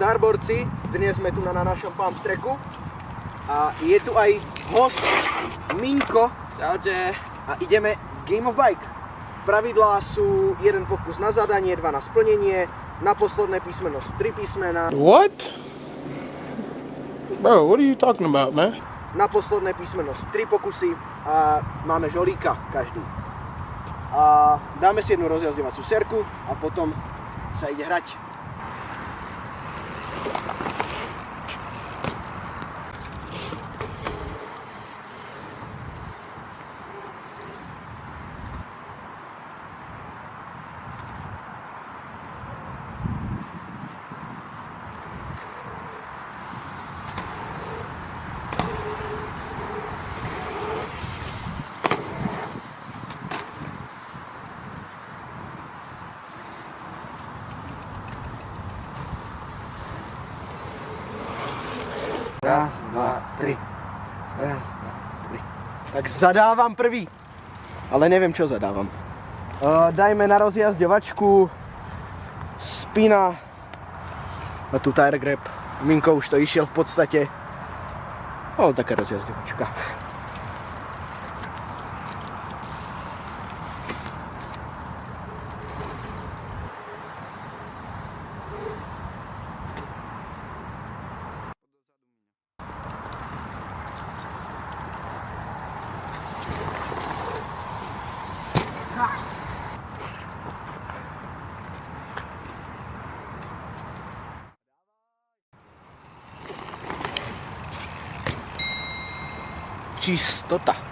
Starborci, dnes sme tu na našom pump tracku a je tu aj host Miňko. Čaute. A ideme Game of Bike. Pravidlá sú jeden pokus na zadanie, 2 na splnenie, na posledné písmeno sú 3 písmena. What? Bro, what are you talking about, man? Na posledné písmeno sú 3 pokusy a máme žolíka každý. A dáme si jednu rozjazďovaciu serku a potom sa ide hrať. Raz, dva, tri. Raz, dva, tri. Tak zadávam prvý. Ale neviem, čo zadávam. Dajme na rozjazďovačku spina na tú tire grab. Minko už to išiel v podstate. Taká rozjazďovačka.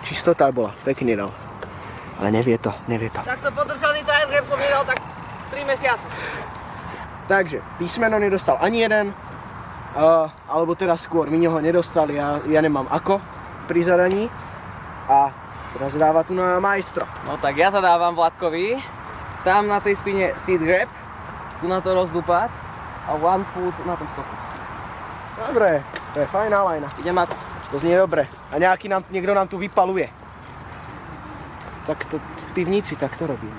Čistota bola, pekný dal. Ale nevie to. Takto podržaný tire grab som nedal tak 3 mesiace. Takže, písmeno nedostal ani jeden, alebo teraz skôr Miňo ho nedostal, ja nemám ako pri zadaní. A teraz dáva tu na majstro. No tak ja zadávam Vladkovi, tam na tej spine seat grab, tu na to rozdupať a one foot na tom skoku. Dobre, to je fajná lajna. Idem na to. To znie dobre. A niekto nám tu vypaluje. Tak to v pivnici tak to robím.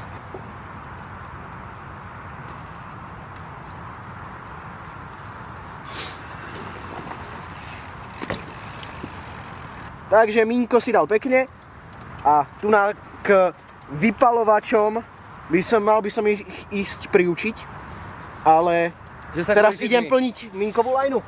Takže Miňko si dal pekne a tu k vypalovačom mal by som ich ísť priučiť, ale teraz idem plniť Miňkovú lajnu.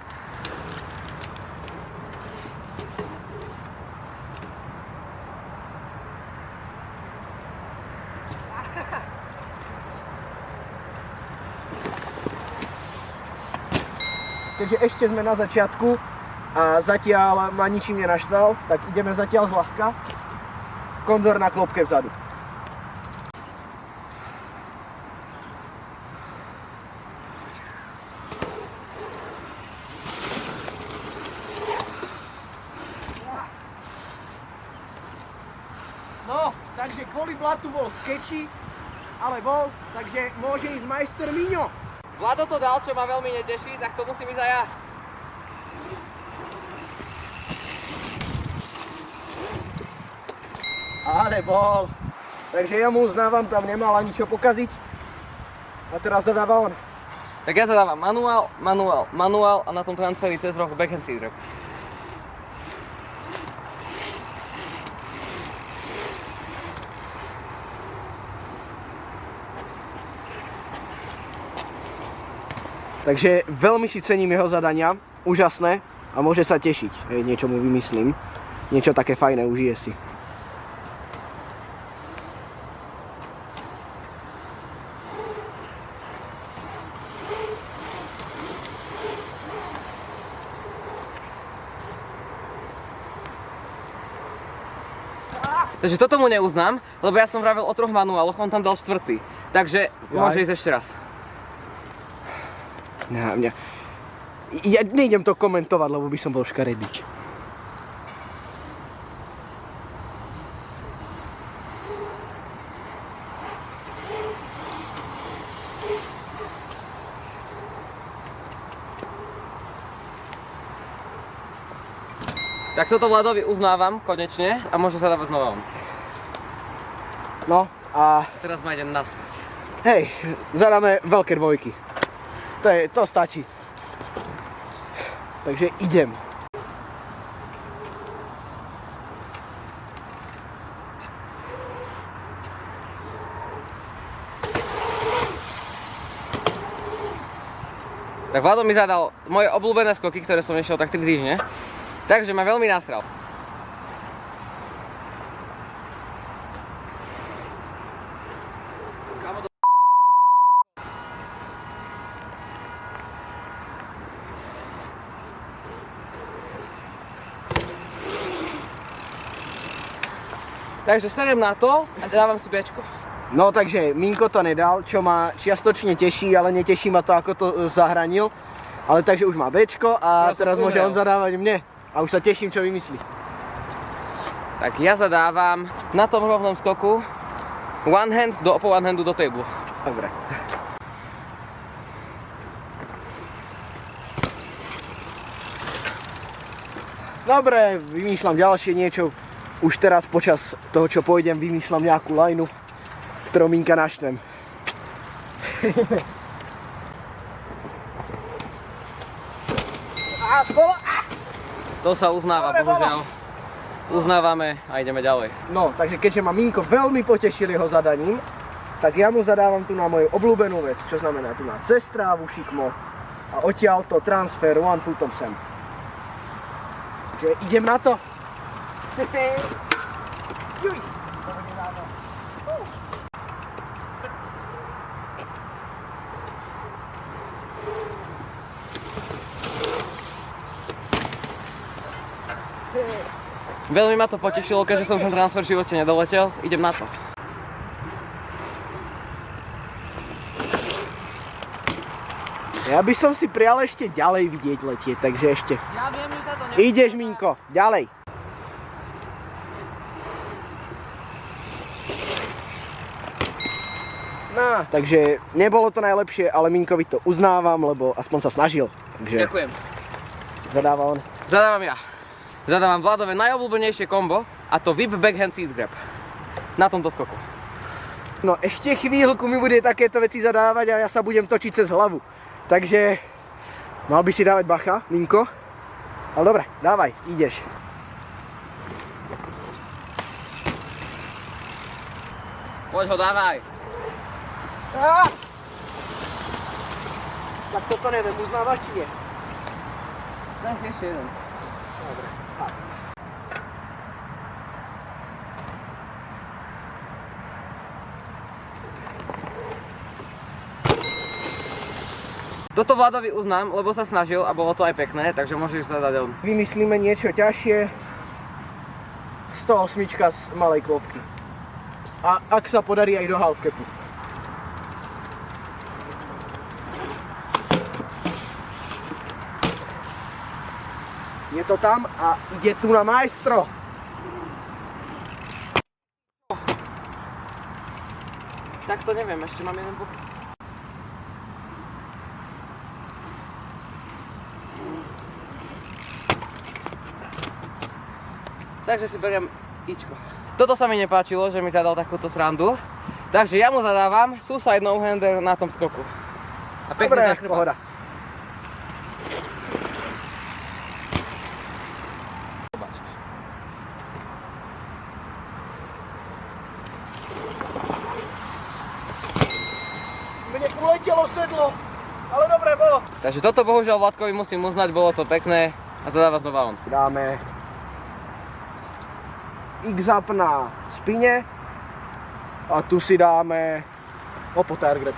Keďže ešte sme na začiatku a zatiaľ ma ničím nenaštval, tak ideme zatiaľ zľahka. Kondor na klopke vzadu. No, takže kvôli blatu bol sketchy, ale bol, takže môže ísť majster Miňo. Vlado to dal, čo ma veľmi neteší, tak to musím ísť aj ja. Ale bol. Takže ja mu uznávam, tam nemal ani čo pokaziť. A teraz zadáva on. Tak ja zadávam manuál a na tom transferi cez roh backhand seat grab. Takže veľmi si cením jeho zadania, úžasné a môže sa tešiť. Niečo mu vymyslím, niečo také fajné, užije si. Takže toto mu neuznám, lebo ja som vravel o 3 manuáloch, on tam dal 4. Takže môže ísť ešte raz. Ja nejdem to komentovať, lebo by som bol škaredý. Tak toto Vladovi uznávam konečne a môže sa dávať znova on. No a... Teraz ma idem naspäť. Hej, zadáme veľké dvojky. To stačí. takže idem. Tak Vlado mi zadal moje obľúbené skoky, ktoré som nešiel tak 3 týždne. Takže ma veľmi nasral. Takže serem na to a dávam si Bčko. No takže Minko to nedal, čo ma čiastočne teší, ale neteší ma to, ako to zahranil. Ale takže už má Bčko a teraz môže on zadávať mne. A už sa teším, čo vymyslí. Tak ja zadávam na tom rovnom skoku one hand po one handu do table. Dobre. Dobre, vymýšľam ďalšie niečo. Už teraz počas toho, čo pôjdem, vymýšľam nejakú lajnu, ktorou Minka naštvem. To sa uznáva, Dobre, bohužiaľ. Uznávame a ideme ďalej. No, takže keďže ma Minko veľmi potešil jeho zadaním, tak ja mu zadávam tu na moju obľúbenú vec, čo znamená tu na cez trávu šikmo a odtiaľto transfer one footom sem. Takže idem na to. Juj. Veľmi ma to potešilo, keďže som ten transfer v živote nedoletel. Idem na to. Ja by som si prial ešte ďalej vidieť letieť, takže ešte. Ja viem, že sa to Ideš, Minko, ďalej. No, takže nebolo to najlepšie, ale Minkovi to uznávam, lebo aspoň sa snažil. Takže Ďakujem. zadáva on. Zadávam ja. Zadávam Vladové najobľúbenejšie kombo a to whip backhand seat grab. Na tomto skoku. No ešte chvíľku mi bude takéto veci zadávať a ja sa budem točiť cez hlavu. Takže mal by si dávať bacha, Minko. Ale dobre, dávaj, ideš. Poď ho, dávaj. Tak toto neviem, uznávaš či nie? Daj si ešte jeden. Dobre. Toto Vladovi uznám, lebo sa snažil a bolo to aj pekné, takže môžeš zadať on. Vymyslíme niečo ťažšie. 108 z malej klopky. A ak sa podarí aj do half capu. Je to tam a ide tu na majstro. Tak to neviem, ešte mám jeden pokus. Takže si beriem ičko. Toto sa mi nepáčilo, že mi zadal takúto srandu. Takže ja mu zadávam suicide no-hander na tom skoku. A pekne za chrbát. pohoda. Mne uletelo sedlo, ale dobre bolo. Takže toto bohužiaľ Vladkovi musím uznať, bolo to pekné a zadáva znova on. Dáme X-up na spine a tu si dáme opotár grab.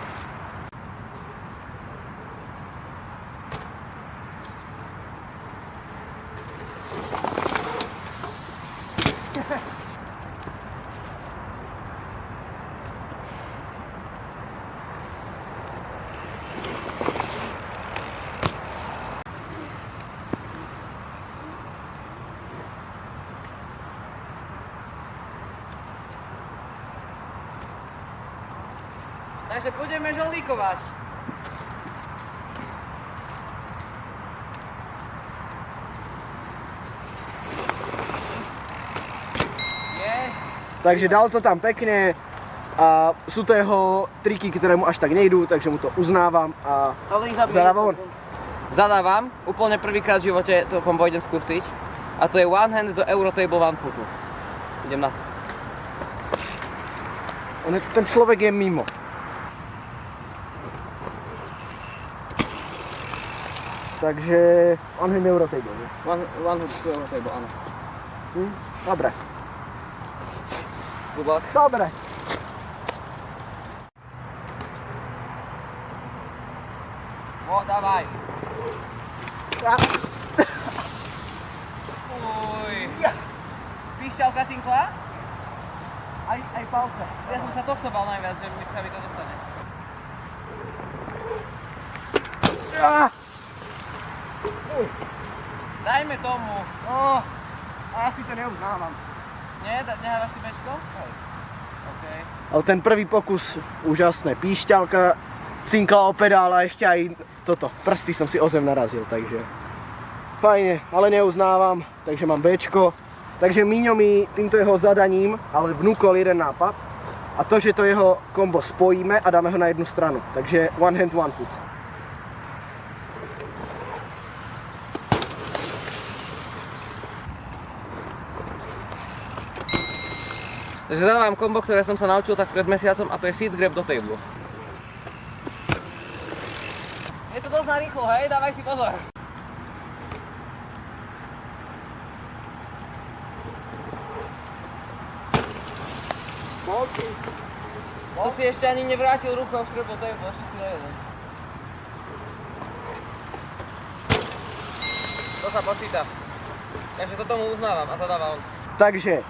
Takže pôjdeme žolíkovať. Takže dal to tam pekne a sú to jeho triky, ktoré mu až tak nejdú, takže mu to uznávam a zadáva on. zadávam, úplne prvýkrát v živote to kombo idem skúsiť. A to je one hand do Eurotable one footu. Idem na to. Ten človek je mimo. Takže one hand Eurotable. One hand do Eurotable, áno. Dobre. Good luck. Dobre. Dávaj. Ja. Uj. Píšťalka cinkla? Aj palce. Ja som sa tohto bal najviac, že sa mi to dostane. Ja. Dajme tomu. No, a ja si to neuznávam. Nie? Nehávaš si bečko? Hej. OK. Ale ten prvý pokus, úžasné. Píšťalka, cinkla o pedál a ešte aj toto. Prsty som si o zem narazil, takže fajne, ale neuznávam, takže mám Bčko. Takže Míňo mi týmto jeho zadaním, ale vnúkol jeden nápad. A to, že to jeho kombo spojíme a dáme ho na jednu stranu. Takže one hand, one foot. Takže zadávam kombo, ktoré som sa naučil tak pred mesiacom a to je seat grab do table. Je to dosť narýchlo, hej? Dávaj si pozor. To si ešte ani nevrátil rukou v strop do table, ešte si do jeden. To sa počíta. Takže toto mu uznávam a zadáva on. Takže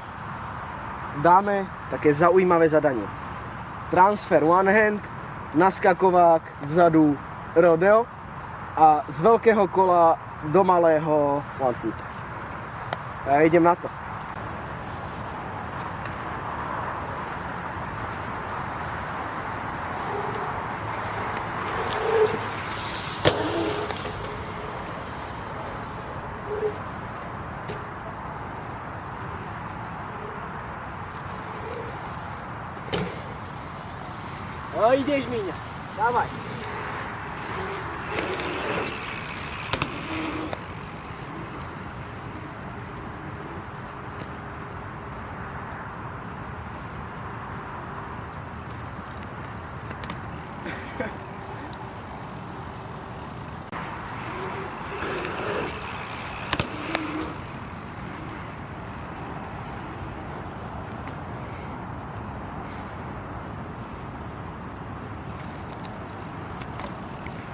dáme také zaujímavé zadanie. Transfer one hand, naskakovák vzadu rodeo a z veľkého kola do malého one foot. Ja idem na to. No ideš, Míňa, dávaj.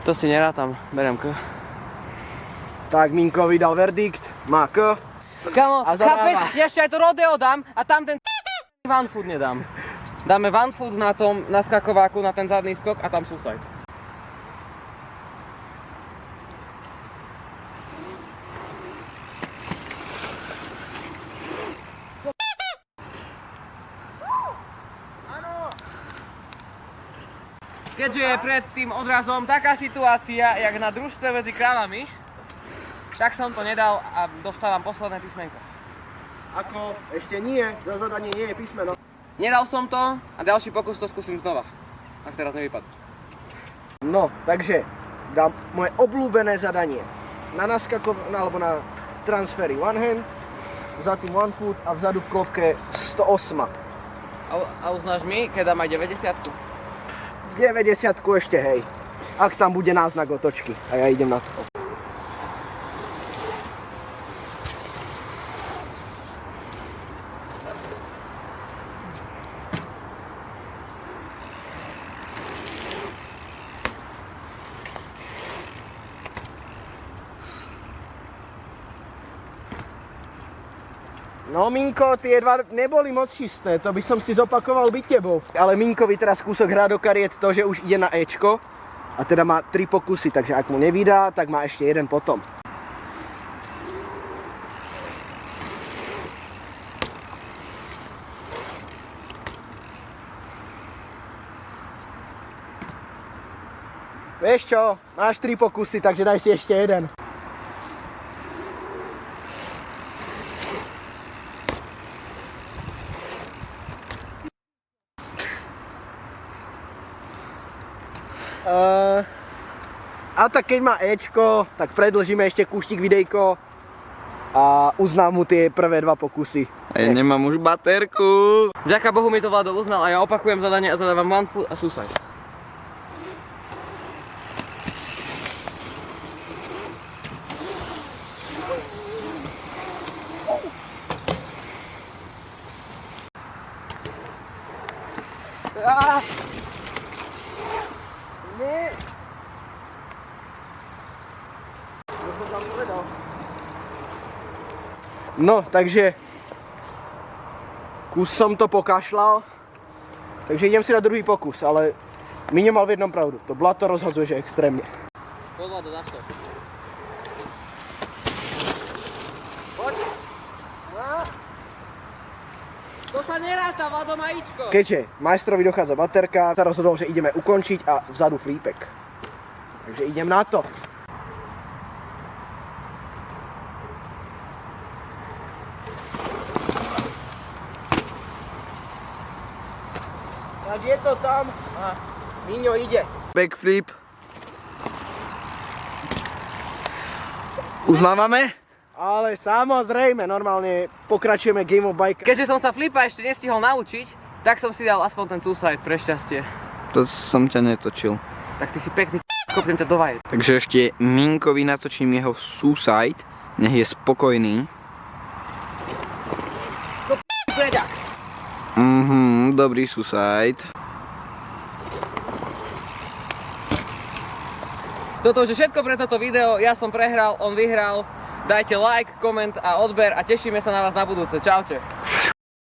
To si nerátam, berem K. Tak Minko vydal verdikt, má K. Kamo, A zadáva. chápeš? Ja ešte aj to rodeo dám a tam ten one foot nedám. Dáme one foot na tom naskakováku, na ten zadný skok a tam suicide. Keďže je pred tým odrazom taká situácia, jak na družstve medzi krávami, tak som to nedal a dostávam posledné písmenko. Ako? Ešte nie, za zadanie nie je písmeno. Nedal som to a ďalší pokus to skúsim znova, ak teraz nevypadne. No, takže dám moje obľúbené zadanie. Na alebo na transfery one hand, za tým one foot a vzadu v klopke 108. A uznáš mi, keď dám aj 90-ku? 90-ku ešte, hej. Ak tam bude náznak otočky. A ja idem na to. No Minko, tie dva neboli moc čisté, to by som si zopakoval byť tebou. Ale Minkovi teraz kúsok hrá do kariet to, že už ide na Ečko. A teda má 3 pokusy, takže ak mu nevydá, tak má ešte jeden potom. Vieš čo, máš 3 pokusy, takže daj si ešte jeden. A tak keď má Ečko, tak predlžíme ešte kúštik videjko a uznám mu tie prvé 2 pokusy. A ja nemám už baterku. Vďaka Bohu mi to Vlado uznal a ja opakujem zadanie a zadávam one foot a suicide. Nie. No, takže kus som to pokašľal, takže idem si na druhý pokus, ale Miňo mal v jednom pravdu, to blato rozhodzuje, že extrémne. Poď Vlado, dáš to. Poď. To sa neráta, Vlado má ičko. Keďže majstrovi dochádza baterka, sa rozhodol, že ideme ukončiť a vzadu flípek. Takže idem na to. Tak je to tam a Miňo ide. Backflip. Uznávame? Ale samozrejme, normálne pokračujeme Game of Bike. Keďže som sa flipa ešte nestihol naučiť, tak som si dal aspoň ten suicide pre šťastie. To som ťa netočil. Tak ty si pekný kopnem ťa do vajec. Takže ešte Minkovi natočím jeho suicide. Nech je spokojný. Preďak. Dobrý suicide. Toto už je všetko pre toto video, ja som prehral, on vyhral. Dajte like, koment a odber a tešíme sa na vás na budúce. Čaute.